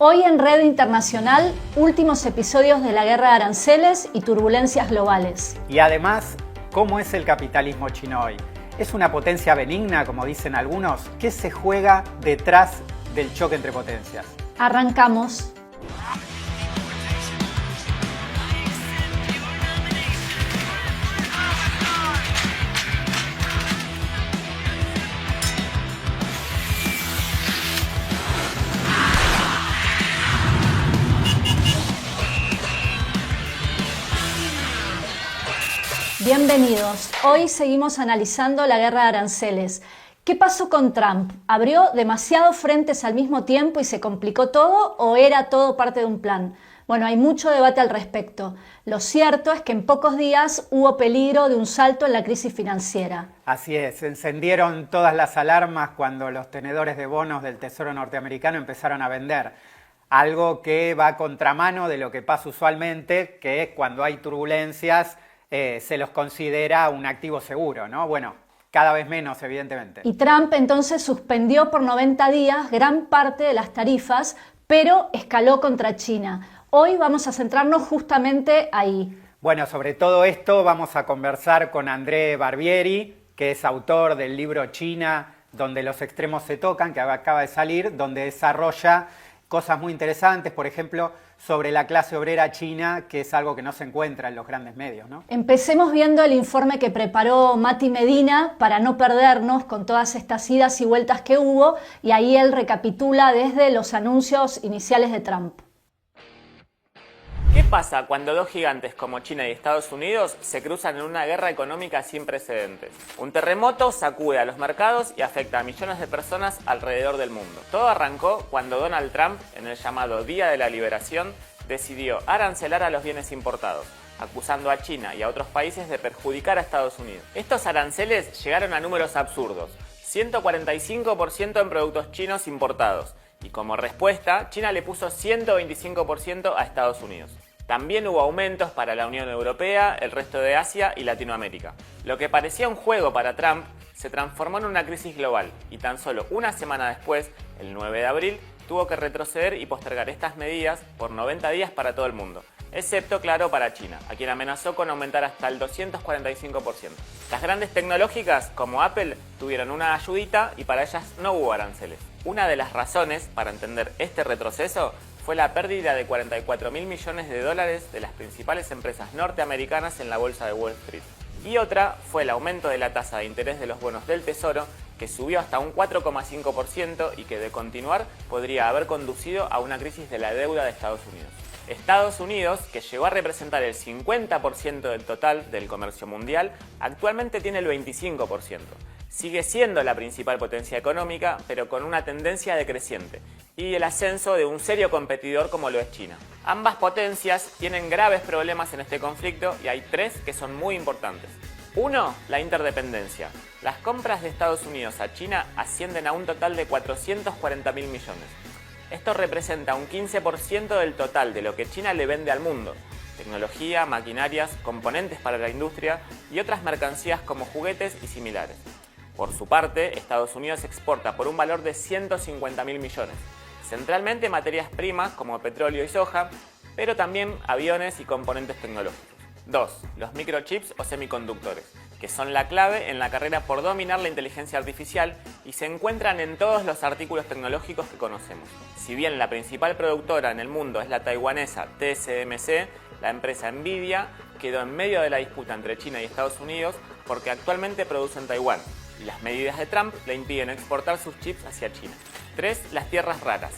Hoy en Red Internacional, últimos episodios de la guerra de aranceles y turbulencias globales. Y además, ¿cómo es el capitalismo chino hoy? ¿Es una potencia benigna, como dicen algunos? ¿Qué se juega detrás del choque entre potencias? Arrancamos. Bienvenidos. Hoy seguimos analizando la guerra de aranceles. ¿Qué pasó con Trump? ¿Abrió demasiados frentes al mismo tiempo y se complicó todo o era todo parte de un plan? Bueno, hay mucho debate al respecto. Lo cierto es que en pocos días hubo peligro de un salto en la crisis financiera. Así es, se encendieron todas las alarmas cuando los tenedores de bonos del Tesoro norteamericano empezaron a vender. Algo que va a contramano de lo que pasa usualmente, que es cuando hay turbulencias, se los considera un activo seguro, ¿no? Bueno, cada vez menos, evidentemente. Y Trump entonces suspendió por 90 días gran parte de las tarifas, pero escaló contra China. Hoy vamos a centrarnos justamente ahí. Bueno, sobre todo esto vamos a conversar con André Barbieri, que es autor del libro China, donde los extremos se tocan, que acaba de salir, donde desarrolla cosas muy interesantes, por ejemplo, sobre la clase obrera china, que es algo que no se encuentra en los grandes medios, ¿no? Empecemos viendo el informe que preparó Mati Medina para no perdernos con todas estas idas y vueltas que hubo, y ahí él recapitula desde los anuncios iniciales de Trump. ¿Qué pasa cuando dos gigantes como China y Estados Unidos se cruzan en una guerra económica sin precedentes? Un terremoto sacude a los mercados y afecta a millones de personas alrededor del mundo. Todo arrancó cuando Donald Trump, en el llamado Día de la Liberación, decidió arancelar a los bienes importados, acusando a China y a otros países de perjudicar a Estados Unidos. Estos aranceles llegaron a números absurdos, 145% en productos chinos importados, y como respuesta, China le puso 125% a Estados Unidos. También hubo aumentos para la Unión Europea, el resto de Asia y Latinoamérica. Lo que parecía un juego para Trump se transformó en una crisis global y tan solo una semana después, el 9 de abril, tuvo que retroceder y postergar estas medidas por 90 días para todo el mundo, excepto, claro, para China, a quien amenazó con aumentar hasta el 245%. Las grandes tecnológicas, como Apple, tuvieron una ayudita y para ellas no hubo aranceles. Una de las razones para entender este retroceso fue la pérdida de 44.000 millones de dólares de las principales empresas norteamericanas en la bolsa de Wall Street. Y otra fue el aumento de la tasa de interés de los bonos del Tesoro, que subió hasta un 4,5% y que de continuar podría haber conducido a una crisis de la deuda de Estados Unidos. Estados Unidos, que llegó a representar el 50% del total del comercio mundial, actualmente tiene el 25%. Sigue siendo la principal potencia económica, pero con una tendencia decreciente, y el ascenso de un serio competidor como lo es China. Ambas potencias tienen graves problemas en este conflicto y hay tres que son muy importantes. Uno, la interdependencia. Las compras de Estados Unidos a China ascienden a un total de 440.000 millones. Esto representa un 15% del total de lo que China le vende al mundo: tecnología, maquinarias, componentes para la industria y otras mercancías como juguetes y similares. Por su parte, Estados Unidos exporta por un valor de 150.000 millones, centralmente materias primas como petróleo y soja, pero también aviones y componentes tecnológicos. 2. Los microchips o semiconductores, que son la clave en la carrera por dominar la inteligencia artificial y se encuentran en todos los artículos tecnológicos que conocemos. Si bien la principal productora en el mundo es la taiwanesa TSMC, la empresa Nvidia quedó en medio de la disputa entre China y Estados Unidos porque actualmente produce en Taiwán y las medidas de Trump le impiden exportar sus chips hacia China. 3. Las tierras raras.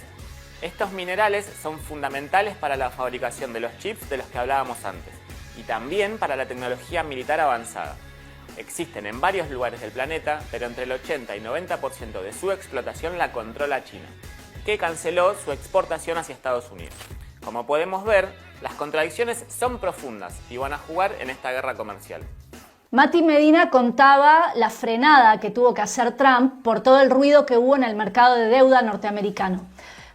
Estos minerales son fundamentales para la fabricación de los chips de los que hablábamos antes y también para la tecnología militar avanzada. Existen en varios lugares del planeta, pero entre el 80 y 90% de su explotación la controla China, que canceló su exportación hacia Estados Unidos. Como podemos ver, las contradicciones son profundas y van a jugar en esta guerra comercial. Mati Medina contaba la frenada que tuvo que hacer Trump por todo el ruido que hubo en el mercado de deuda norteamericano.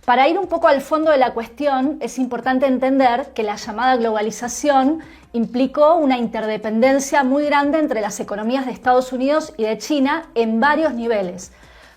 Para ir un poco al fondo de la cuestión, es importante entender que la llamada globalización implicó una interdependencia muy grande entre las economías de Estados Unidos y de China en varios niveles.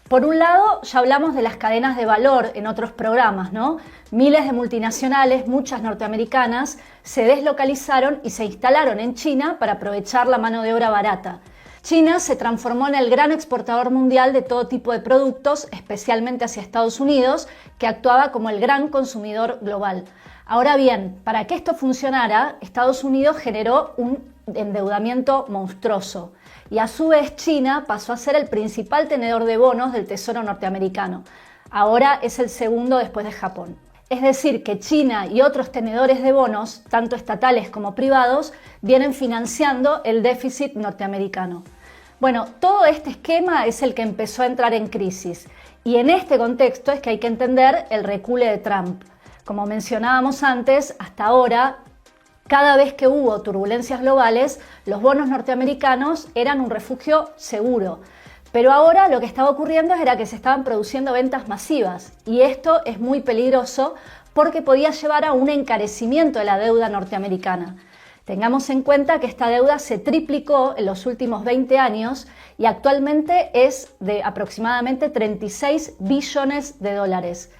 Por un lado, ya hablamos de las cadenas de valor en otros programas, ¿no? Miles de multinacionales, muchas norteamericanas, se deslocalizaron y se instalaron en China para aprovechar la mano de obra barata. China se transformó en el gran exportador mundial de todo tipo de productos, especialmente hacia Estados Unidos, que actuaba como el gran consumidor global. Ahora bien, para que esto funcionara, Estados Unidos generó un endeudamiento monstruoso y a su vez China pasó a ser el principal tenedor de bonos del Tesoro norteamericano. Ahora es el segundo después de Japón. Es decir, que China y otros tenedores de bonos, tanto estatales como privados, vienen financiando el déficit norteamericano. Bueno, todo este esquema es el que empezó a entrar en crisis y en este contexto es que hay que entender el recule de Trump. Como mencionábamos antes, hasta ahora, cada vez que hubo turbulencias globales, los bonos norteamericanos eran un refugio seguro. Pero ahora lo que estaba ocurriendo era que se estaban produciendo ventas masivas y esto es muy peligroso porque podía llevar a un encarecimiento de la deuda norteamericana. Tengamos en cuenta que esta deuda se triplicó en los últimos 20 años y actualmente es de aproximadamente 36 billones de dólares.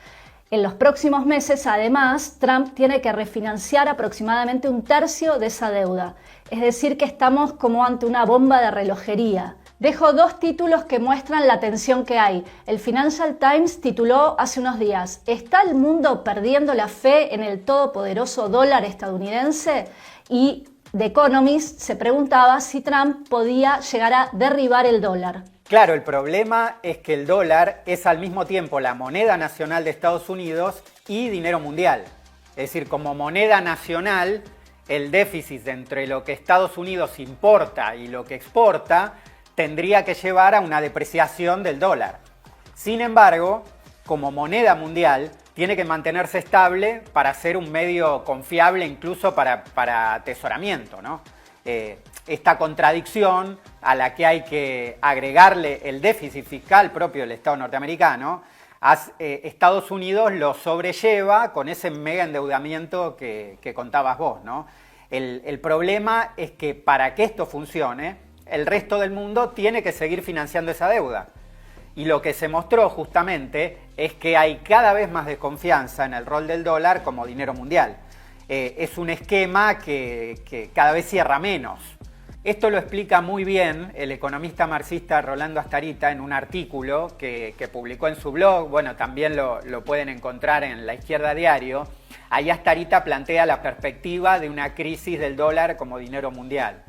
En los próximos meses, además, Trump tiene que refinanciar aproximadamente un tercio de esa deuda. Es decir, que estamos como ante una bomba de relojería. Dejo dos títulos que muestran la tensión que hay. El Financial Times tituló hace unos días: ¿está el mundo perdiendo la fe en el todopoderoso dólar estadounidense? Y The Economist se preguntaba si Trump podía llegar a derribar el dólar. Claro, el problema es que el dólar es al mismo tiempo la moneda nacional de Estados Unidos y dinero mundial. Es decir, como moneda nacional, el déficit entre lo que Estados Unidos importa y lo que exporta tendría que llevar a una depreciación del dólar. Sin embargo, como moneda mundial, tiene que mantenerse estable para ser un medio confiable incluso para atesoramiento, ¿no? Esta contradicción a la que hay que agregarle el déficit fiscal propio del Estado norteamericano, Estados Unidos lo sobrelleva con ese mega endeudamiento que contabas vos, ¿no? El problema es que para que esto funcione, el resto del mundo tiene que seguir financiando esa deuda. Y lo que se mostró justamente es que hay cada vez más desconfianza en el rol del dólar como dinero mundial. Es un esquema que cada vez cierra menos. Esto lo explica muy bien el economista marxista Rolando Astarita en un artículo que publicó en su blog. Bueno, también lo pueden encontrar en La Izquierda Diario. Ahí Astarita plantea la perspectiva de una crisis del dólar como dinero mundial.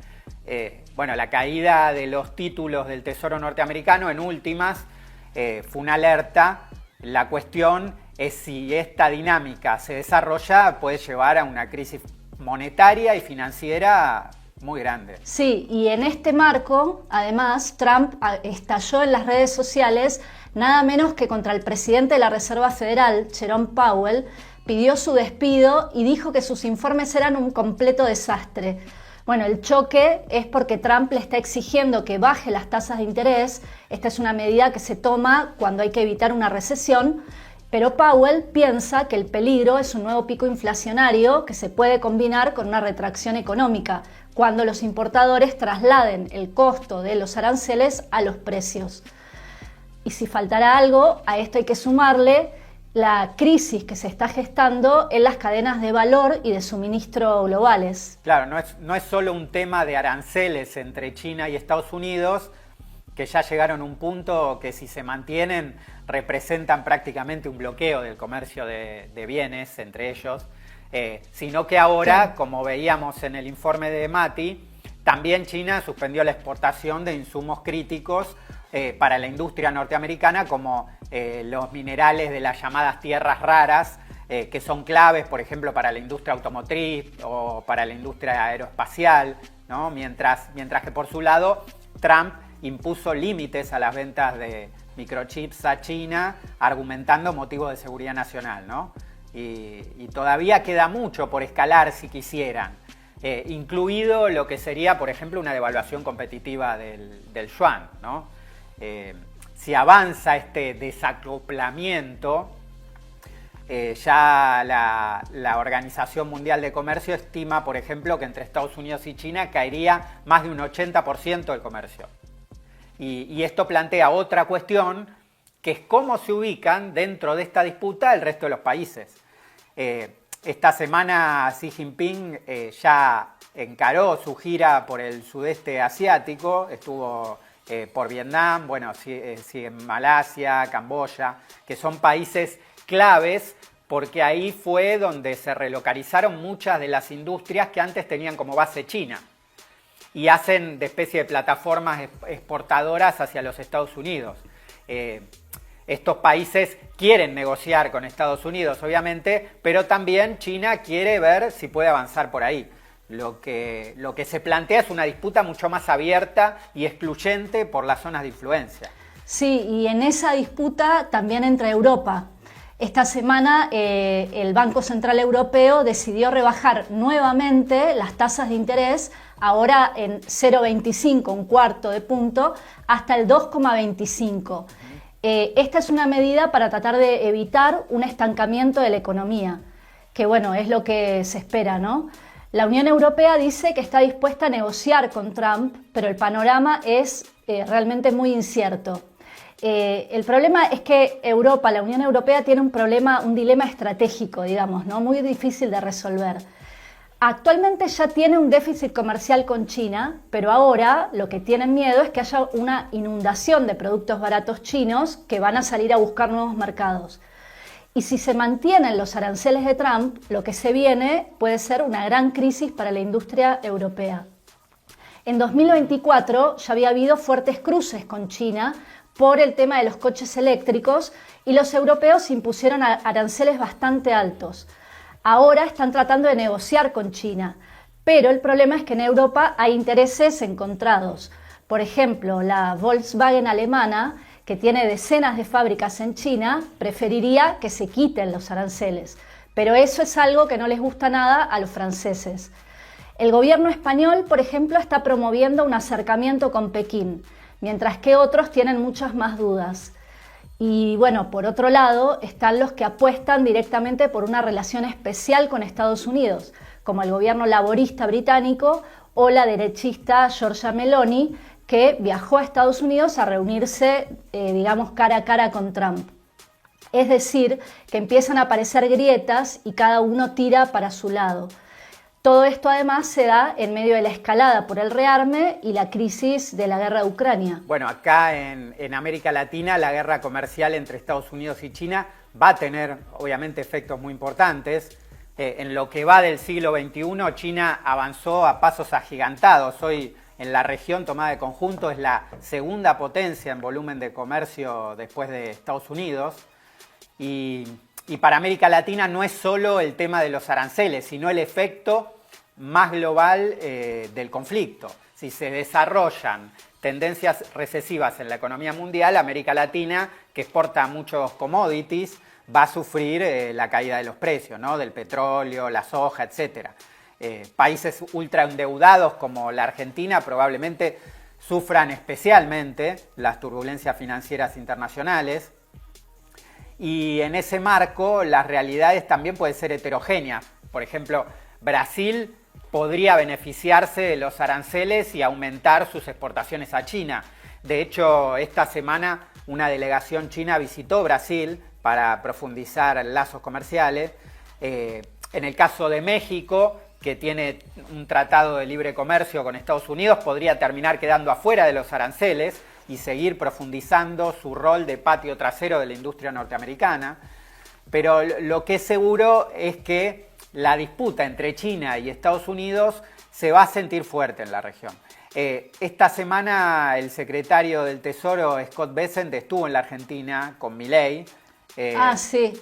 Bueno, la caída de los títulos del Tesoro norteamericano en últimas fue una alerta. La cuestión es si esta dinámica se desarrolla, puede llevar a una crisis monetaria y financiera muy grande. Sí, y en este marco, además, Trump estalló en las redes sociales nada menos que contra el presidente de la Reserva Federal, Jerome Powell, pidió su despido y dijo que sus informes eran un completo desastre. Bueno, el choque es porque Trump le está exigiendo que baje las tasas de interés. Esta es una medida que se toma cuando hay que evitar una recesión, pero Powell piensa que el peligro es un nuevo pico inflacionario que se puede combinar con una retracción económica, cuando los importadores trasladen el costo de los aranceles a los precios. Y si faltara algo, a esto hay que sumarle la crisis que se está gestando en las cadenas de valor y de suministro globales. Claro, no es solo un tema de aranceles entre China y Estados Unidos, que ya llegaron a un punto que si se mantienen representan prácticamente un bloqueo del comercio de bienes entre ellos, sino que ahora, sí, como veíamos en el informe de Mati, también China suspendió la exportación de insumos críticos para la industria norteamericana, como los minerales de las llamadas tierras raras, que son claves, por ejemplo, para la industria automotriz o para la industria aeroespacial, ¿no? Mientras que por su lado Trump impuso límites a las ventas de microchips a China, argumentando motivos de seguridad nacional, ¿no? Y todavía queda mucho por escalar si quisieran, incluido lo que sería, por ejemplo, una devaluación competitiva del yuan, ¿no? Si avanza este desacoplamiento, ya la Organización Mundial de Comercio estima, por ejemplo, que entre Estados Unidos y China caería más de un 80% del comercio. Y esto plantea otra cuestión, que es cómo se ubican dentro de esta disputa el resto de los países. Esta semana Xi Jinping ya encaró su gira por el sudeste asiático, estuvo por Vietnam, bueno, sigue en Malasia, Camboya, que son países claves porque ahí fue donde se relocalizaron muchas de las industrias que antes tenían como base China y hacen de especie de plataformas exportadoras hacia los Estados Unidos. Estos países quieren negociar con Estados Unidos, obviamente, pero también China quiere ver si puede avanzar por ahí. Lo que se plantea es una disputa mucho más abierta y excluyente por las zonas de influencia. Sí, y en esa disputa también entra Europa. Esta semana el Banco Central Europeo decidió rebajar nuevamente las tasas de interés, ahora en 0,25, un cuarto de punto, hasta el 2,25. Esta es una medida para tratar de evitar un estancamiento de la economía, que bueno, es lo que se espera, ¿no? La Unión Europea dice que está dispuesta a negociar con Trump, pero el panorama es realmente muy incierto. El problema es que Europa, la Unión Europea, tiene un dilema estratégico, digamos, ¿no? Muy difícil de resolver. Actualmente ya tiene un déficit comercial con China, pero ahora lo que tienen miedo es que haya una inundación de productos baratos chinos que van a salir a buscar nuevos mercados. Y si se mantienen los aranceles de Trump, lo que se viene puede ser una gran crisis para la industria europea. En 2024 ya había habido fuertes cruces con China por el tema de los coches eléctricos y los europeos impusieron aranceles bastante altos. Ahora están tratando de negociar con China, pero el problema es que en Europa hay intereses encontrados. Por ejemplo, la Volkswagen alemana, que tiene decenas de fábricas en China, preferiría que se quiten los aranceles, pero eso es algo que no les gusta nada a los franceses. El gobierno español, por ejemplo, está promoviendo un acercamiento con Pekín, mientras que otros tienen muchas más dudas. Y bueno, por otro lado, están los que apuestan directamente por una relación especial con Estados Unidos, como el gobierno laborista británico o la derechista Giorgia Meloni, que viajó a Estados Unidos a reunirse, digamos, cara a cara con Trump. Es decir, que empiezan a aparecer grietas y cada uno tira para su lado. Todo esto además se da en medio de la escalada por el rearme y la crisis de la guerra de Ucrania. Bueno, acá en América Latina la guerra comercial entre Estados Unidos y China va a tener obviamente efectos muy importantes. En lo que va del siglo XXI, China avanzó a pasos agigantados. Hoy en la región tomada de conjunto es la segunda potencia en volumen de comercio después de Estados Unidos. Y para América Latina no es solo el tema de los aranceles, sino el efecto más global del conflicto. Si se desarrollan tendencias recesivas en la economía mundial, América Latina, que exporta muchos commodities, va a sufrir la caída de los precios, ¿no? Del petróleo, la soja, etc. Países ultraendeudados como la Argentina probablemente sufran especialmente las turbulencias financieras internacionales. Y en ese marco las realidades también pueden ser heterogéneas. Por ejemplo, Brasil podría beneficiarse de los aranceles y aumentar sus exportaciones a China. De hecho, esta semana una delegación china visitó Brasil para profundizar lazos comerciales. En el caso de México, que tiene un tratado de libre comercio con Estados Unidos, podría terminar quedando afuera de los aranceles y seguir profundizando su rol de patio trasero de la industria norteamericana. Pero lo que es seguro es que la disputa entre China y Estados Unidos se va a sentir fuerte en la región. Esta semana el secretario del Tesoro, Scott Bessent, estuvo en la Argentina con Milei. Sí,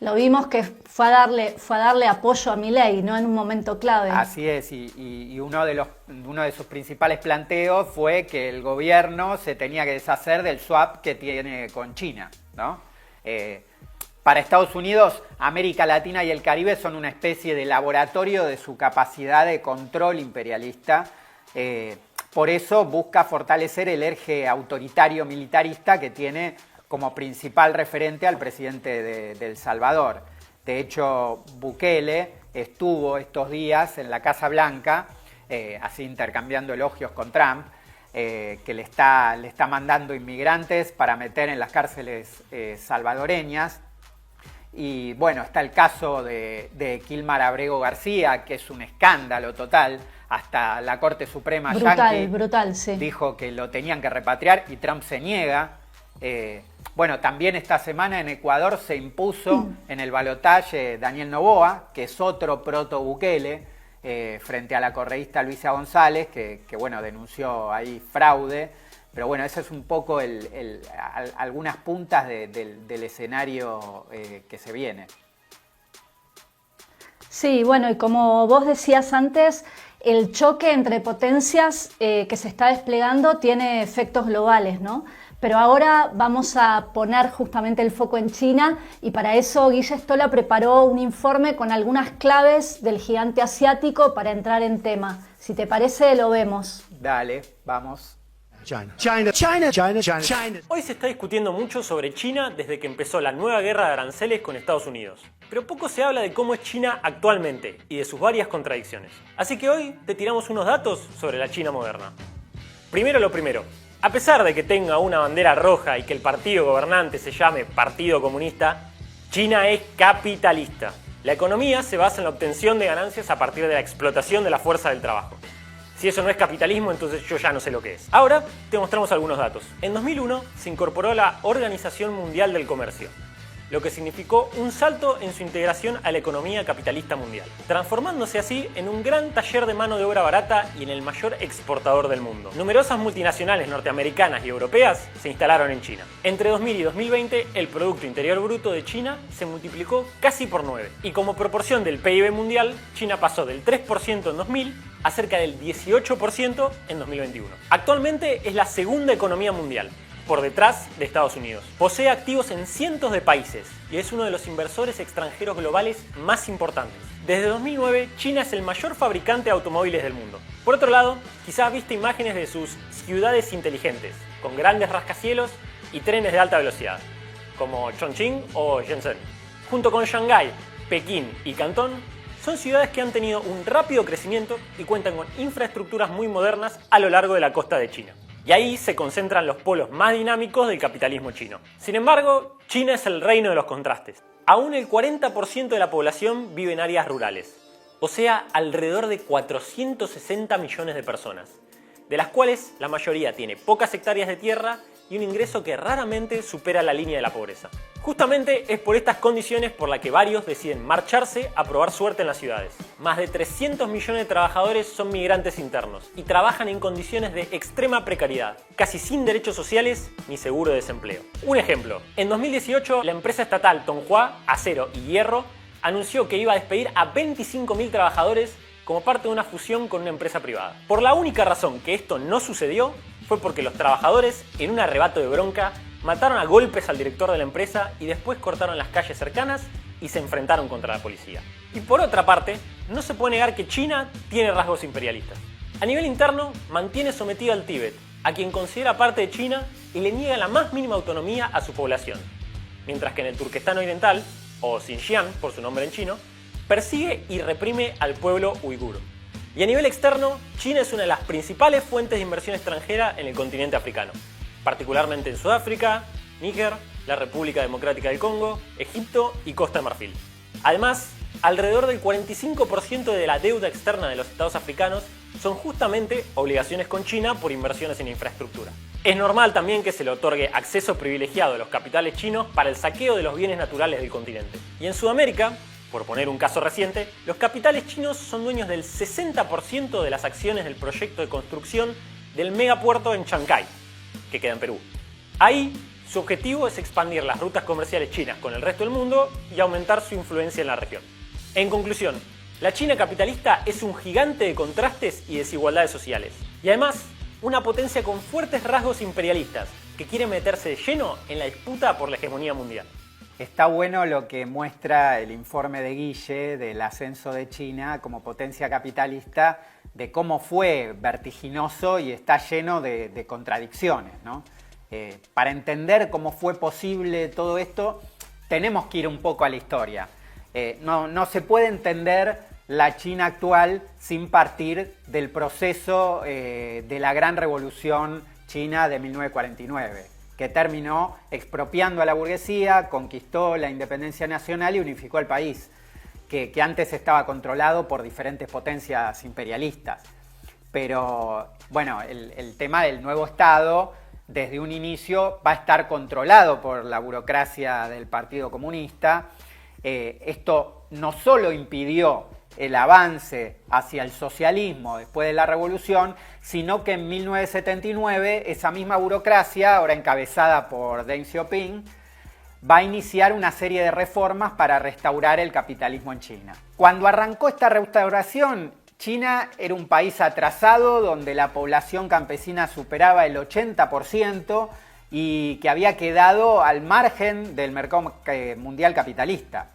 lo vimos que fue a darle apoyo a Milei, ¿no? En un momento clave. Así es, y uno de sus principales planteos fue que el gobierno se tenía que deshacer del swap que tiene con China, ¿no? Para Estados Unidos, América Latina y el Caribe son una especie de laboratorio de su capacidad de control imperialista. Por eso busca fortalecer el eje autoritario militarista que tiene como principal referente al presidente de El Salvador. De hecho, Bukele estuvo estos días en la Casa Blanca, así intercambiando elogios con Trump, que le está mandando inmigrantes para meter en las cárceles salvadoreñas. Y bueno, está el caso de Kilmar Abrego García, que es un escándalo total. Hasta la Corte Suprema brutal, sí. dijo que lo tenían que repatriar y Trump se niega. Bueno, también esta semana en Ecuador se impuso en el balotaje Daniel Noboa, que es otro proto-Bukele, frente a la correísta Luisa González, que bueno, denunció ahí fraude. Pero bueno, eso es un poco algunas puntas del escenario que se viene. Sí, bueno, y como vos decías antes, el choque entre potencias que se está desplegando tiene efectos globales, ¿no? Pero ahora vamos a poner justamente el foco en China y para eso Guille Stola preparó un informe con algunas claves del gigante asiático para entrar en tema. Si te parece, lo vemos. Dale, vamos. China. Hoy se está discutiendo mucho sobre China desde que empezó la nueva guerra de aranceles con Estados Unidos. Pero poco se habla de cómo es China actualmente y de sus varias contradicciones. Así que hoy te tiramos unos datos sobre la China moderna. Primero lo primero. A pesar de que tenga una bandera roja y que el partido gobernante se llame Partido Comunista, China es capitalista. La economía se basa en la obtención de ganancias a partir de la explotación de la fuerza del trabajo. Si eso no es capitalismo, entonces yo ya no sé lo que es. Ahora te mostramos algunos datos. En 2001 se incorporó la Organización Mundial del Comercio, lo que significó un salto en su integración a la economía capitalista mundial, transformándose así en un gran taller de mano de obra barata y en el mayor exportador del mundo. Numerosas multinacionales norteamericanas y europeas se instalaron en China. Entre 2000 y 2020, el Producto Interior Bruto de China se multiplicó casi por 9. Y como proporción del PIB mundial, China pasó del 3% en 2000 a cerca del 18% en 2021. Actualmente es la segunda economía mundial, por detrás de Estados Unidos. Posee activos en cientos de países y es uno de los inversores extranjeros globales más importantes. Desde 2009, China es el mayor fabricante de automóviles del mundo. Por otro lado, quizás viste imágenes de sus ciudades inteligentes, con grandes rascacielos y trenes de alta velocidad, como Chongqing o Shenzhen. Junto con Shanghái, Pekín y Cantón, son ciudades que han tenido un rápido crecimiento y cuentan con infraestructuras muy modernas a lo largo de la costa de China. Y ahí se concentran los polos más dinámicos del capitalismo chino. Sin embargo, China es el reino de los contrastes. Aún el 40% de la población vive en áreas rurales, o sea, alrededor de 460 millones de personas, de las cuales la mayoría tiene pocas hectáreas de tierra y un ingreso que raramente supera la línea de la pobreza. Justamente es por estas condiciones por las que varios deciden marcharse a probar suerte en las ciudades. Más de 300 millones de trabajadores son migrantes internos y trabajan en condiciones de extrema precariedad, casi sin derechos sociales ni seguro de desempleo. Un ejemplo, en 2018 la empresa estatal Tonghua Acero y Hierro anunció que iba a despedir a 25.000 trabajadores como parte de una fusión con una empresa privada. Por la única razón que esto no sucedió fue porque los trabajadores, en un arrebato de bronca, mataron a golpes al director de la empresa y después cortaron las calles cercanas y se enfrentaron contra la policía. Y por otra parte, no se puede negar que China tiene rasgos imperialistas. A nivel interno, mantiene sometido al Tíbet, a quien considera parte de China y le niega la más mínima autonomía a su población. Mientras que en el Turquestán Oriental, o Xinjiang por su nombre en chino, persigue y reprime al pueblo uiguro. Y a nivel externo, China es una de las principales fuentes de inversión extranjera en el continente africano, particularmente en Sudáfrica, Níger, la República Democrática del Congo, Egipto y Costa de Marfil. Además, alrededor del 45% de la deuda externa de los estados africanos son justamente obligaciones con China por inversiones en infraestructura. Es normal también que se le otorgue acceso privilegiado a los capitales chinos para el saqueo de los bienes naturales del continente. Y en Sudamérica, por poner un caso reciente, los capitales chinos son dueños del 60% de las acciones del proyecto de construcción del megapuerto en Chancay, que queda en Perú. Ahí, su objetivo es expandir las rutas comerciales chinas con el resto del mundo y aumentar su influencia en la región. En conclusión, la China capitalista es un gigante de contrastes y desigualdades sociales. Y además, una potencia con fuertes rasgos imperialistas que quiere meterse de lleno en la disputa por la hegemonía mundial. Está bueno lo que muestra el informe de Guille del ascenso de China como potencia capitalista, de cómo fue vertiginoso y está lleno de contradicciones, ¿no? Para entender cómo fue posible todo esto, tenemos que ir un poco a la historia. No se puede entender la China actual sin partir del proceso de la gran revolución china de 1949, que terminó expropiando a la burguesía, conquistó la independencia nacional y unificó el país, que antes estaba controlado por diferentes potencias imperialistas. Pero bueno, el tema del nuevo Estado desde un inicio va a estar controlado por la burocracia del Partido Comunista. Esto no solo impidió el avance hacia el socialismo después de la revolución, sino que en 1979 esa misma burocracia, ahora encabezada por Deng Xiaoping, va a iniciar una serie de reformas para restaurar el capitalismo en China. Cuando arrancó esta restauración, China era un país atrasado donde la población campesina superaba el 80% y que había quedado al margen del mercado mundial capitalista.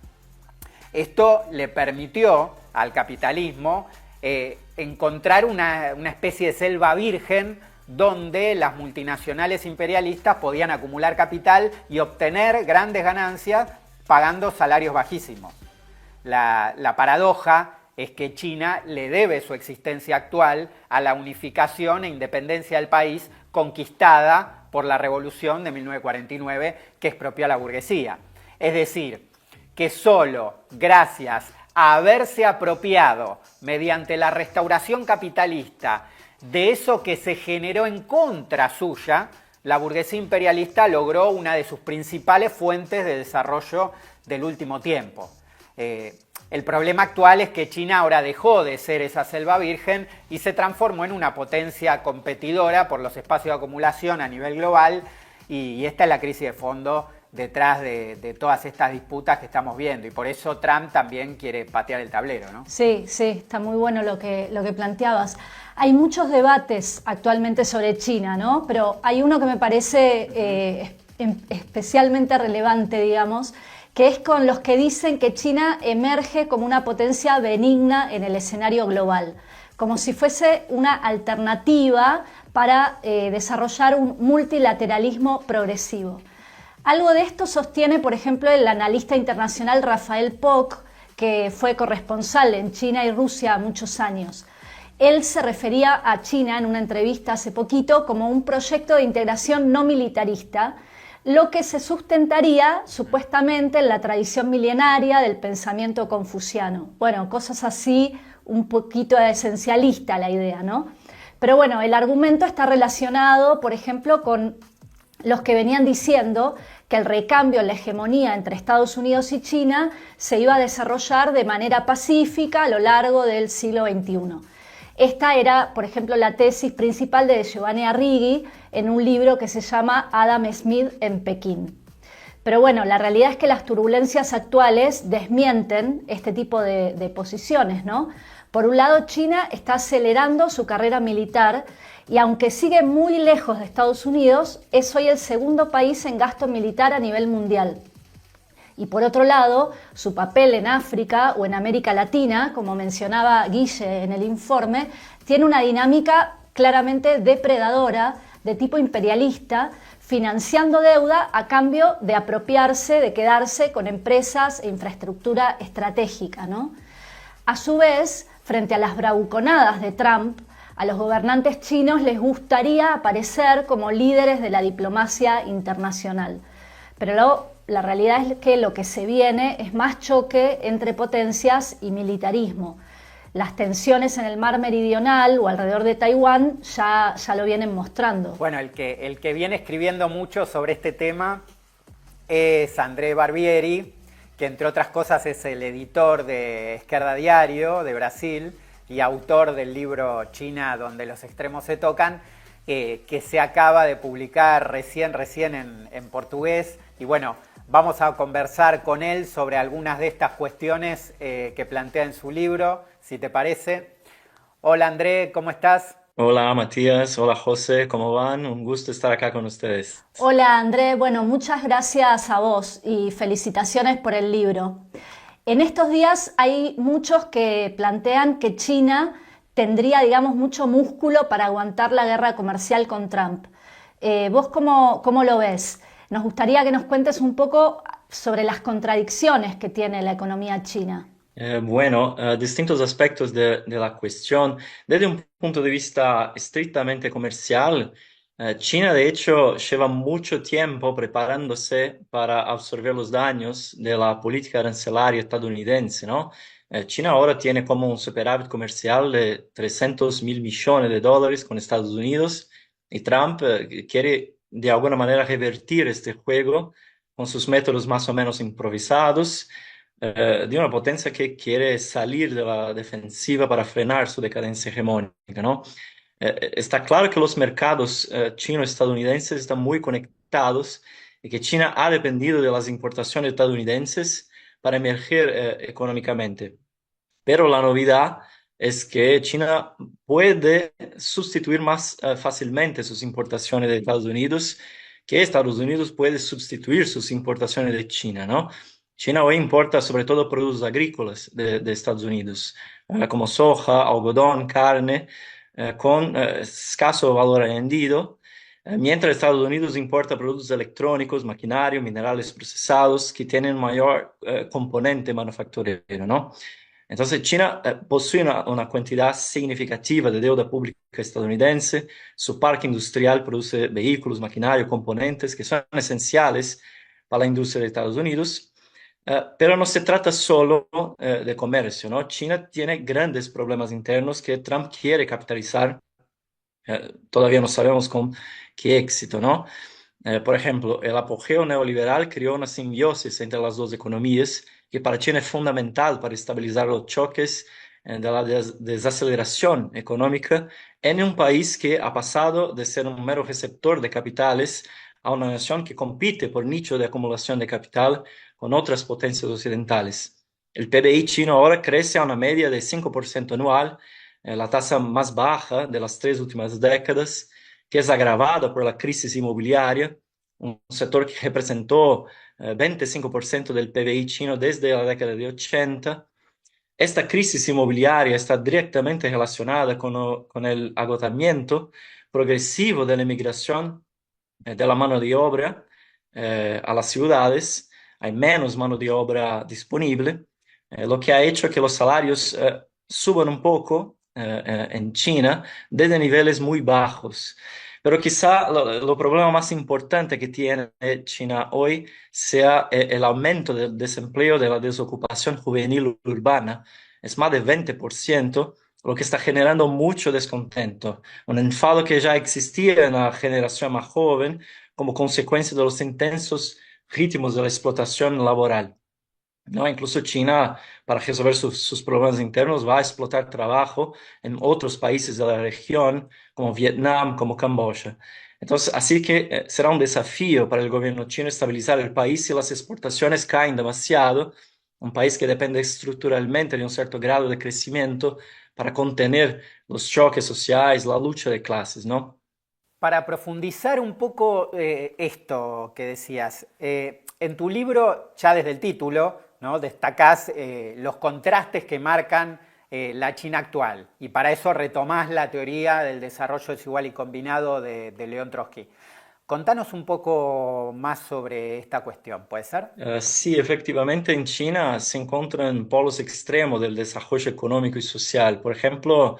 Esto le permitió al capitalismo encontrar una especie de selva virgen donde las multinacionales imperialistas podían acumular capital y obtener grandes ganancias pagando salarios bajísimos. La paradoja es que China le debe su existencia actual a la unificación e independencia del país conquistada por la revolución de 1949 que expropió a la burguesía. Es decir, que solo gracias a haberse apropiado mediante la restauración capitalista de eso que se generó en contra suya, la burguesía imperialista logró una de sus principales fuentes de desarrollo del último tiempo. El problema actual es que China ahora dejó de ser esa selva virgen y se transformó en una potencia competidora por los espacios de acumulación a nivel global, y esta es la crisis de fondo detrás de todas estas disputas que estamos viendo, y por eso Trump también quiere patear el tablero, ¿no? Sí, está muy bueno lo que planteabas. Hay muchos debates actualmente sobre China, ¿no? Pero hay uno que me parece especialmente relevante, digamos, que es con los que dicen que China emerge como una potencia benigna en el escenario global, como si fuese una alternativa para desarrollar un multilateralismo progresivo. Algo de esto sostiene, por ejemplo, el analista internacional Rafael Poch, que fue corresponsal en China y Rusia muchos años. Él se refería a China en una entrevista hace poquito como un proyecto de integración no militarista, lo que se sustentaría supuestamente en la tradición milenaria del pensamiento confuciano. Bueno, cosas así, un poquito esencialista la idea, ¿no? Pero bueno, el argumento está relacionado, por ejemplo, con los que venían diciendo que el recambio en la hegemonía entre Estados Unidos y China se iba a desarrollar de manera pacífica a lo largo del siglo XXI. Esta era, por ejemplo, la tesis principal de Giovanni Arrighi en un libro que se llama Adam Smith en Pekín. Pero bueno, la realidad es que las turbulencias actuales desmienten este tipo de posiciones, ¿no? Por un lado, China está acelerando su carrera militar y aunque sigue muy lejos de Estados Unidos, es hoy el segundo país en gasto militar a nivel mundial. Y por otro lado, su papel en África o en América Latina, como mencionaba Guille en el informe, tiene una dinámica claramente depredadora de tipo imperialista, financiando deuda a cambio de apropiarse, de quedarse con empresas e infraestructura estratégica, ¿no? A su vez, frente a las bravuconadas de Trump, a los gobernantes chinos les gustaría aparecer como líderes de la diplomacia internacional. Pero la realidad es que lo que se viene es más choque entre potencias y militarismo. Las tensiones en el mar meridional o alrededor de Taiwán ya lo vienen mostrando. Bueno, el que viene escribiendo mucho sobre este tema es André Barbieri, que entre otras cosas es el editor de Esquerda Diario de Brasil y autor del libro China donde los extremos se tocan, que se acaba de publicar recién en portugués. Y bueno, vamos a conversar con él sobre algunas de estas cuestiones que plantea en su libro, si te parece. Hola André, ¿cómo estás? Hola Matías, hola José, ¿cómo van? Un gusto estar acá con ustedes. Hola André, bueno, muchas gracias a vos y felicitaciones por el libro. En estos días hay muchos que plantean que China tendría, digamos, mucho músculo para aguantar la guerra comercial con Trump. ¿Vos cómo lo ves? Nos gustaría que nos cuentes un poco sobre las contradicciones que tiene la economía china. Distintos aspectos de la cuestión. Desde un punto de vista estrictamente comercial, China de hecho lleva mucho tiempo preparándose para absorber los daños de la política arancelaria estadounidense, ¿no? China ahora tiene como un superávit comercial de 300.000 millones de dólares con Estados Unidos y Trump quiere de alguna manera revertir este juego con sus métodos más o menos improvisados de una potencia que quiere salir de la defensiva para frenar su decadencia hegemónica, ¿no? Está claro que los mercados chino-estadounidenses están muy conectados y que China ha dependido de las importaciones estadounidenses para emerger económicamente. Pero la novedad es que China puede sustituir más fácilmente sus importaciones de Estados Unidos, que Estados Unidos puede sustituir sus importaciones de China, ¿no? China hoy importa sobre todo productos agrícolas de Estados Unidos, como soja, algodón, carne, con escaso valor añadido, mientras Estados Unidos importa productos electrónicos, maquinaria, minerales procesados, que tienen mayor componente manufacturero, ¿no? Entonces, China posee una cantidad significativa de deuda pública estadounidense, su parque industrial produce vehículos, maquinaria, componentes que son esenciales para la industria de Estados Unidos, pero no se trata solo de comercio, ¿no? China tiene grandes problemas internos que Trump quiere capitalizar, todavía no sabemos con qué éxito, ¿no? Por ejemplo, el apogeo neoliberal creó una simbiosis entre las dos economías que para China es fundamental para estabilizar los choques de la desaceleración económica en un país que ha pasado de ser un mero receptor de capitales a una nación que compite por nicho de acumulación de capital con otras potencias occidentales. El PBI chino ahora crece a una media de 5% anual, la tasa más baja de las 3 últimas décadas, que es agravada por la crisis inmobiliaria, un sector que representó 25% del PBI chino desde la década de 80. Esta crisis inmobiliaria está directamente relacionada con el agotamiento progresivo de la inmigración de la mano de obra a las ciudades. Hay menos mano de obra disponible, lo que ha hecho que los salarios suban un poco en China desde niveles muy bajos. Pero quizá lo problema más importante que tiene China hoy sea el aumento del desempleo, de la desocupación juvenil urbana. Es más de 20%, lo que está generando mucho descontento. Un enfado que ya existía en la generación más joven como consecuencia de los intensos ritmos de la explotación laboral, ¿no? Incluso China, para resolver sus problemas internos, va a explotar trabajo en otros países de la región, como Vietnam, como Camboya. Entonces, así que será un desafío para el gobierno chino estabilizar el país si las exportaciones caen demasiado, un país que depende estructuralmente de un cierto grado de crecimiento para contener los choques sociales, la lucha de clases, ¿no? Para profundizar un poco esto que decías, en tu libro, ya desde el título, ¿no? Destacás los contrastes que marcan la China actual y para eso retomás la teoría del desarrollo desigual y combinado de León Trotsky. Contanos un poco más sobre esta cuestión, ¿puede ser? Sí, efectivamente en China se encuentran polos extremos del desarrollo económico y social. Por ejemplo,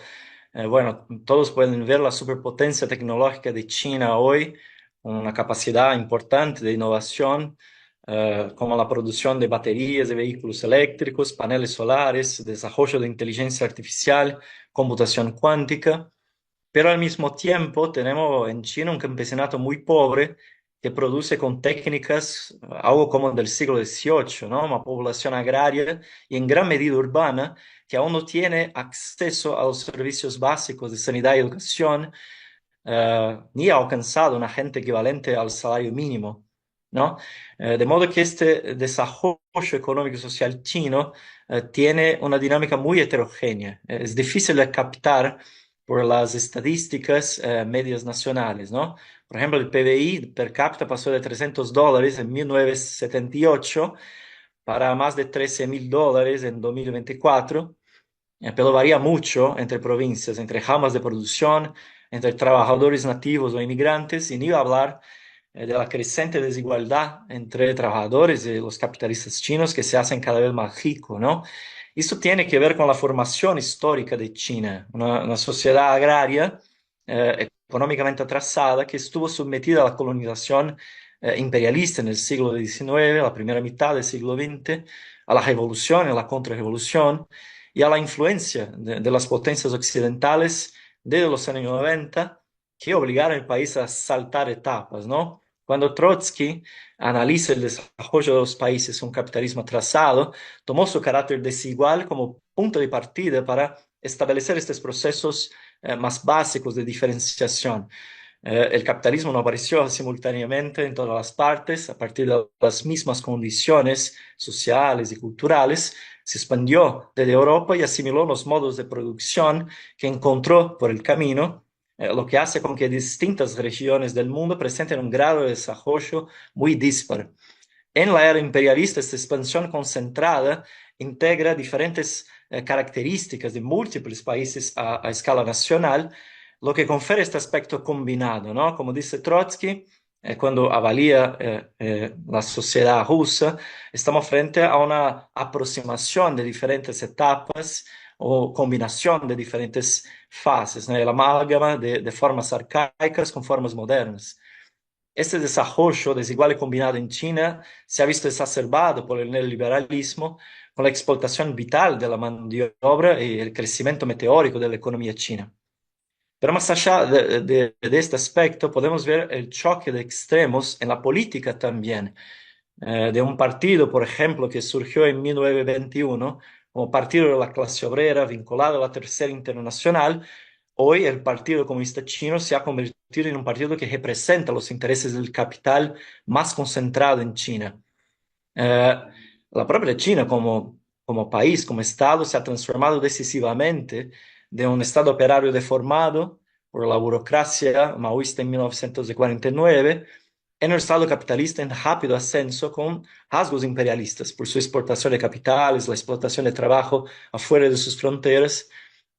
todos pueden ver la superpotencia tecnológica de China hoy, con una capacidad importante de innovación, como la producción de baterías de vehículos eléctricos, paneles solares, desarrollo de inteligencia artificial, computación cuántica. Pero al mismo tiempo tenemos en China un campeonato muy pobre que produce con técnicas algo como del siglo XVIII, ¿no? Una población agraria y en gran medida urbana que aún no tiene acceso a los servicios básicos de sanidad y educación, ni ha alcanzado una gente equivalente al salario mínimo, ¿no? De modo que este desarrollo económico y social chino tiene una dinámica muy heterogénea. Es difícil de captar por las estadísticas medias nacionales, ¿no? Por ejemplo, el PBI per cápita pasó de $300 en 1978 para más de $13.000 en 2024, pero varía mucho entre provincias, entre ramas de producción, entre trabajadores nativos o inmigrantes, y ni hablar de la creciente desigualdad entre trabajadores y los capitalistas chinos que se hacen cada vez más ricos, ¿no? Esto tiene que ver con la formación histórica de China, una sociedad agraria económicamente atrasada que estuvo sometida a la colonización imperialista en el siglo XIX, la primera mitad del siglo XX, a la revolución y a la contrarrevolución y a la influencia de las potencias occidentales desde los años 90 que obligaron al país a saltar etapas, ¿no? Cuando Trotsky analiza el desarrollo de los países con capitalismo atrasado, tomó su carácter desigual como punto de partida para establecer estos procesos más básicos de diferenciación. El capitalismo no apareció simultáneamente en todas las partes, a partir de las mismas condiciones sociales y culturales, se expandió desde Europa y asimiló los modos de producción que encontró por el camino, lo que hace con que distintas regiones del mundo presenten un grado de desarrollo muy dispar. En la era imperialista, esta expansión concentrada integra diferentes características de múltiples países a escala nacional, lo que confiere este aspecto combinado, ¿no? Como dice Trotsky, cuando avalía la sociedad rusa, estamos frente a una aproximación de diferentes etapas o combinación de diferentes fases, ¿no? El amálgama de formas arcaicas con formas modernas. Este desarrollo desigual y combinado en China se ha visto exacerbado por el neoliberalismo, con la explotación vital de la mano de obra y el crecimiento meteórico de la economía china. Pero más allá de este aspecto, podemos ver el choque de extremos en la política también, de un partido, por ejemplo, que surgió en 1921 como Partido de la Clase Obrera vinculado a la Tercera Internacional. Hoy el Partido Comunista Chino se ha convertido en un partido que representa los intereses del capital más concentrado en China. La propia China como país, como Estado, se ha transformado decisivamente de un Estado operario deformado por la burocracia maoísta en 1949 en un Estado capitalista en rápido ascenso con rasgos imperialistas por su exportación de capitales, la explotación de trabajo afuera de sus fronteras,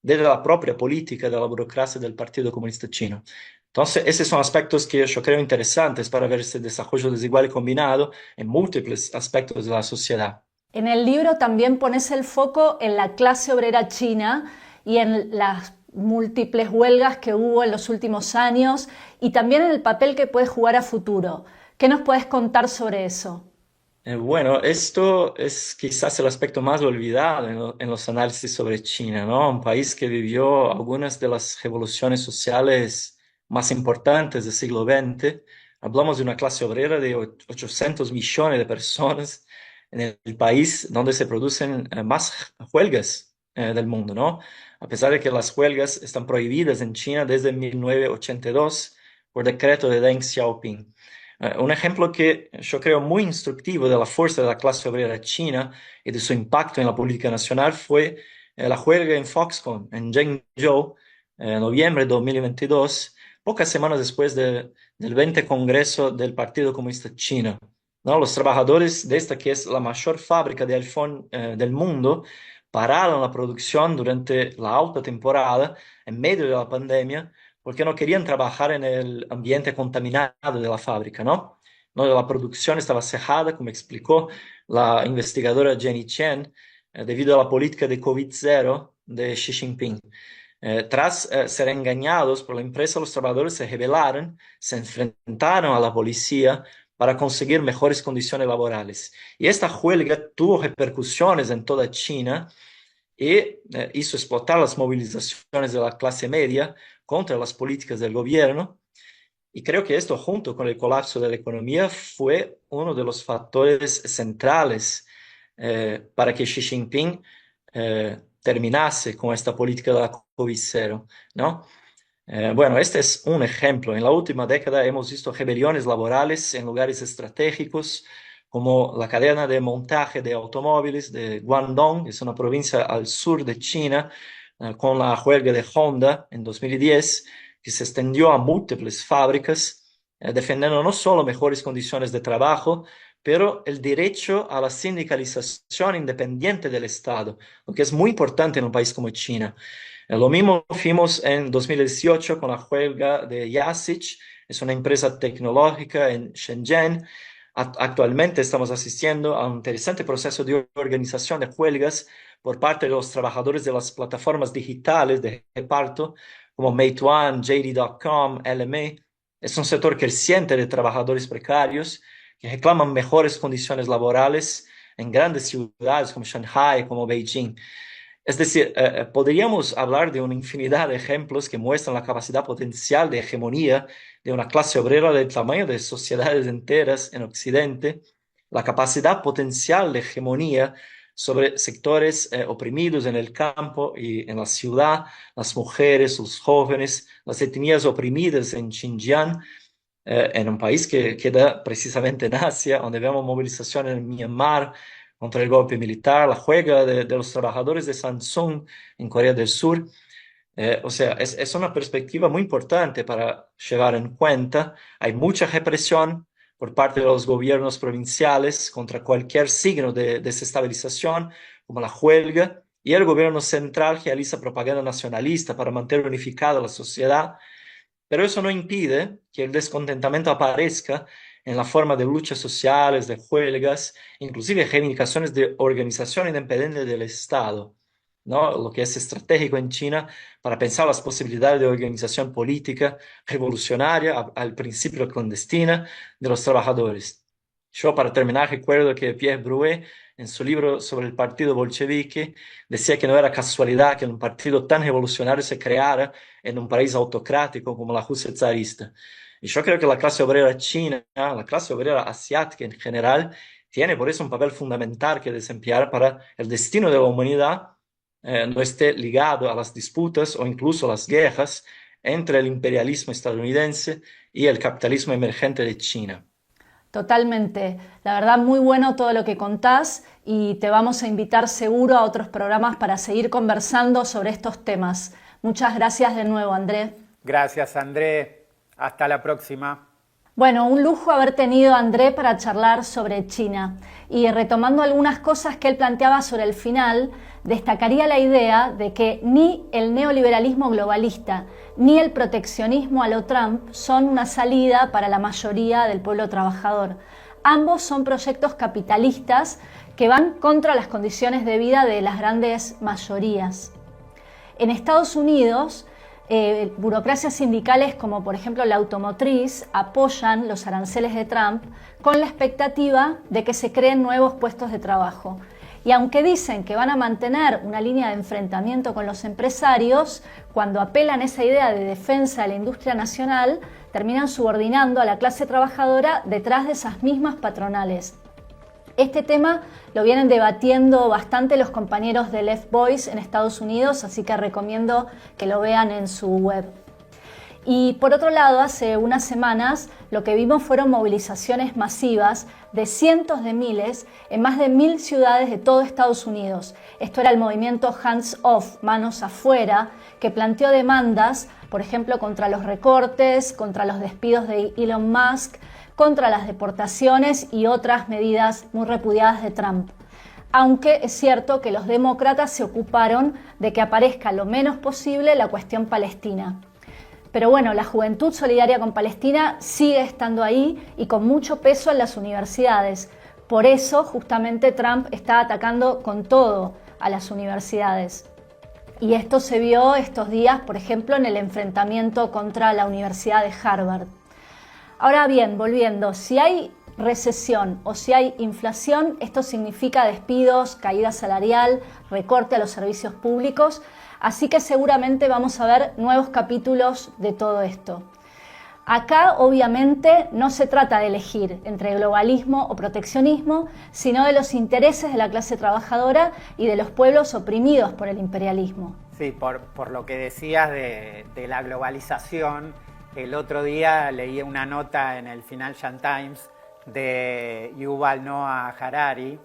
desde la propia política de la burocracia del Partido Comunista Chino. Entonces, esos son aspectos que yo creo interesantes para ver este desarrollo desigual y combinado en múltiples aspectos de la sociedad. En el libro también pones el foco en la clase obrera china y en las múltiples huelgas que hubo en los últimos años y también en el papel que puede jugar a futuro. ¿Qué nos puedes contar sobre eso? Bueno, esto es quizás el aspecto más olvidado en los análisis sobre China, ¿no? Un país que vivió algunas de las revoluciones sociales más importantes del siglo XX. Hablamos de una clase obrera de 800 millones de personas en el país donde se producen más huelgas del mundo, ¿no? A pesar de que las huelgas están prohibidas en China desde 1982 por decreto de Deng Xiaoping. Un ejemplo que yo creo muy instructivo de la fuerza de la clase obrera china y de su impacto en la política nacional fue la huelga en Foxconn, en Zhengzhou, en noviembre de 2022, pocas semanas después del 20 Congreso del Partido Comunista Chino, ¿no? Los trabajadores de esta, que es la mayor fábrica de iPhone del mundo, pararon la producción durante la alta temporada, en medio de la pandemia, porque no querían trabajar en el ambiente contaminado de la fábrica, ¿no? No, la producción estaba cejada, como explicó la investigadora Jenny Chen, debido a la política de COVID-0 de Xi Jinping. Tras ser engañados por la empresa, los trabajadores se rebelaron, se enfrentaron a la policía para conseguir mejores condiciones laborales. Y esta huelga tuvo repercusiones en toda China y hizo explotar las movilizaciones de la clase media contra las políticas del gobierno. Y creo que esto, junto con el colapso de la economía, fue uno de los factores centrales para que Xi Jinping terminase con esta política de la COVID-0, ¿no? Bueno, este es un ejemplo. En la última década hemos visto rebeliones laborales en lugares estratégicos, como la cadena de montaje de automóviles de Guangdong, es una provincia al sur de China, con la huelga de Honda en 2010, que se extendió a múltiples fábricas, defendiendo no solo mejores condiciones de trabajo, pero el derecho a la sindicalización independiente del Estado, lo que es muy importante en un país como China. Lo mismo vimos en 2018 con la huelga de Yasich, es una empresa tecnológica en Shenzhen. Actualmente estamos asistiendo a un interesante proceso de organización de huelgas por parte de los trabajadores de las plataformas digitales de reparto como Meituan, JD.com, LMA. Es un sector creciente de trabajadores precarios que reclaman mejores condiciones laborales en grandes ciudades como Shanghai, como Beijing. Es decir, podríamos hablar de una infinidad de ejemplos que muestran la capacidad potencial de hegemonía de una clase obrera del tamaño de sociedades enteras en Occidente, la capacidad potencial de hegemonía sobre sectores oprimidos en el campo y en la ciudad, las mujeres, los jóvenes, las etnias oprimidas en Xinjiang, en un país que queda precisamente en Asia, donde vemos movilización en Myanmar contra el golpe militar, la huelga de los trabajadores de Samsung en Corea del Sur. O sea, es una perspectiva muy importante para llevar en cuenta. Hay mucha represión por parte de los gobiernos provinciales contra cualquier signo de desestabilización, como la huelga, y el gobierno central realiza propaganda nacionalista para mantener unificada la sociedad. Pero eso no impide que el descontentamiento aparezca en la forma de luchas sociales, de huelgas, inclusive reivindicaciones de organización independiente del Estado, ¿no? Lo que es estratégico en China para pensar las posibilidades de organización política revolucionaria, al principio clandestina, de los trabajadores. Yo, para terminar, recuerdo que Pierre Brouet, en su libro sobre el partido bolchevique, decía que no era casualidad que un partido tan revolucionario se creara en un país autocrático como la Rusia zarista. Y yo creo que la clase obrera china, la clase obrera asiática en general, tiene por eso un papel fundamental que desempeñar para el destino de la humanidad, no esté ligado a las disputas o incluso a las guerras entre el imperialismo estadounidense y el capitalismo emergente de China. Totalmente. La verdad, muy bueno todo lo que contás y te vamos a invitar seguro a otros programas para seguir conversando sobre estos temas. Muchas gracias de nuevo, André. Gracias, André. Hasta la próxima. Bueno, un lujo haber tenido a André para charlar sobre China. Y retomando algunas cosas que él planteaba sobre el final, destacaría la idea de que ni el neoliberalismo globalista ni el proteccionismo a lo Trump son una salida para la mayoría del pueblo trabajador. Ambos son proyectos capitalistas que van contra las condiciones de vida de las grandes mayorías. En Estados Unidos, burocracias sindicales como por ejemplo la automotriz apoyan los aranceles de Trump con la expectativa de que se creen nuevos puestos de trabajo. Y aunque dicen que van a mantener una línea de enfrentamiento con los empresarios, cuando apelan esa idea de defensa de la industria nacional, terminan subordinando a la clase trabajadora detrás de esas mismas patronales. Este tema lo vienen debatiendo bastante los compañeros de Left Voice en Estados Unidos, así que recomiendo que lo vean en su web. Y por otro lado, hace unas semanas lo que vimos fueron movilizaciones masivas de cientos de miles en más de 1000 ciudades de todo Estados Unidos. Esto era el movimiento Hands Off, manos afuera, que planteó demandas, por ejemplo, contra los recortes, contra los despidos de Elon Musk, contra las deportaciones y otras medidas muy repudiadas de Trump. Aunque es cierto que los demócratas se ocuparon de que aparezca lo menos posible la cuestión palestina. Pero bueno, la Juventud Solidaria con Palestina sigue estando ahí y con mucho peso en las universidades. Por eso, justamente, Trump está atacando con todo a las universidades. Y esto se vio estos días, por ejemplo, en el enfrentamiento contra la Universidad de Harvard. Ahora bien, volviendo, si hay recesión o si hay inflación, esto significa despidos, caída salarial, recorte a los servicios públicos, así que seguramente vamos a ver nuevos capítulos de todo esto. Acá, obviamente, no se trata de elegir entre globalismo o proteccionismo, sino de los intereses de la clase trabajadora y de los pueblos oprimidos por el imperialismo. Sí, por lo que decías de la globalización, el otro día leí una nota en el Financial Times de Yuval Noah Harari,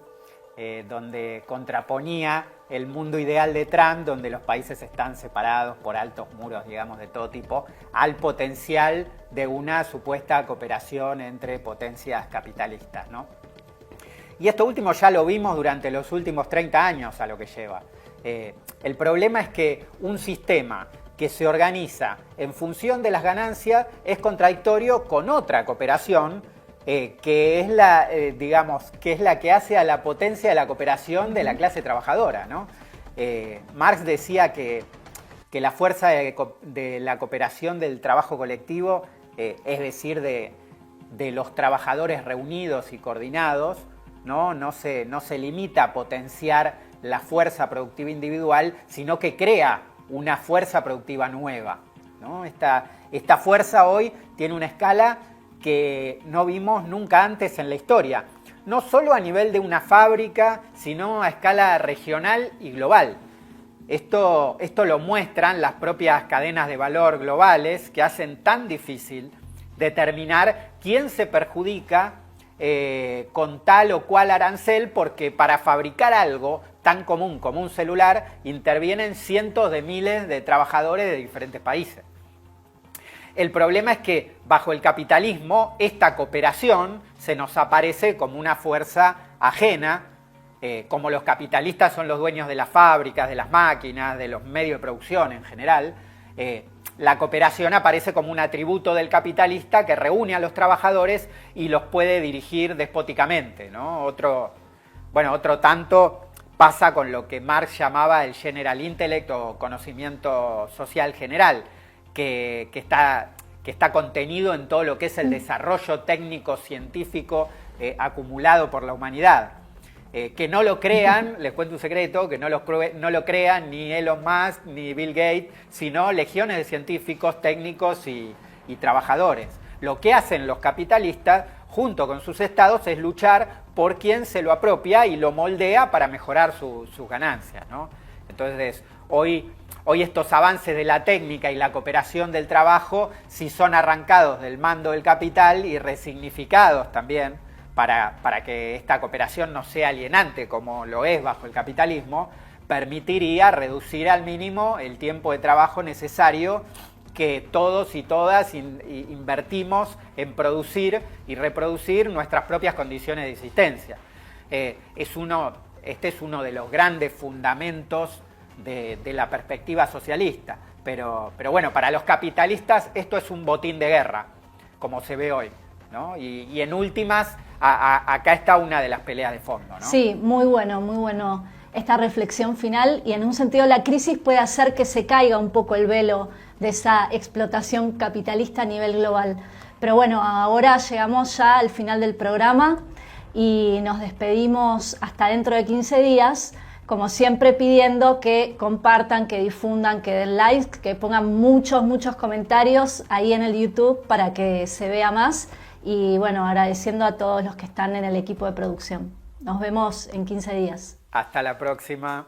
donde contraponía el mundo ideal de Trump, donde los países están separados por altos muros, digamos, de todo tipo, al potencial de una supuesta cooperación entre potencias capitalistas, ¿no? Y esto último ya lo vimos durante los últimos 30 años a lo que lleva. El problema es que un sistema que se organiza en función de las ganancias es contradictorio con otra cooperación que es la que hace a la potencia de la cooperación de la clase trabajadora, ¿no? Marx decía que la fuerza de la cooperación del trabajo colectivo, es decir, de los trabajadores reunidos y coordinados, no se limita a potenciar la fuerza productiva individual, sino que crea una fuerza productiva nueva, ¿no? Esta fuerza hoy tiene una escala que no vimos nunca antes en la historia, no solo a nivel de una fábrica, sino a escala regional y global. Esto lo muestran las propias cadenas de valor globales, que hacen tan difícil determinar quién se perjudica con tal o cual arancel, porque para fabricar algo tan común como un celular intervienen cientos de miles de trabajadores de diferentes países. El problema es que bajo el capitalismo esta cooperación se nos aparece como una fuerza ajena, como los capitalistas son los dueños de las fábricas, de las máquinas, de los medios de producción en general. La cooperación aparece como un atributo del capitalista que reúne a los trabajadores y los puede dirigir despóticamente, ¿no? Otro tanto pasa con lo que Marx llamaba el general intellect o conocimiento social general, que está contenido en todo lo que es el desarrollo técnico-científico acumulado por la humanidad. Que no lo crean, les cuento un secreto, que no lo crean ni Elon Musk ni Bill Gates, sino legiones de científicos, técnicos y trabajadores. Lo que hacen los capitalistas, junto con sus estados, es luchar por quien se lo apropia y lo moldea para mejorar sus ganancias, ¿no? Entonces, hoy estos avances de la técnica y la cooperación del trabajo sí son arrancados del mando del capital y resignificados también para que esta cooperación no sea alienante como lo es bajo el capitalismo, permitiría reducir al mínimo el tiempo de trabajo necesario que todos y todas invertimos en producir y reproducir nuestras propias condiciones de existencia. Este es uno de los grandes fundamentos de la perspectiva socialista, pero bueno, para los capitalistas esto es un botín de guerra, como se ve hoy, ¿no? Y en últimas, acá está una de las peleas de fondo, ¿no? Sí, muy bueno esta reflexión final, y en un sentido la crisis puede hacer que se caiga un poco el velo de esa explotación capitalista a nivel global. Pero bueno, ahora llegamos ya al final del programa y nos despedimos hasta dentro de 15 días, como siempre pidiendo que compartan, que difundan, que den likes, que pongan muchos comentarios ahí en el YouTube para que se vea más. Y bueno, agradeciendo a todos los que están en el equipo de producción. Nos vemos en 15 días. Hasta la próxima.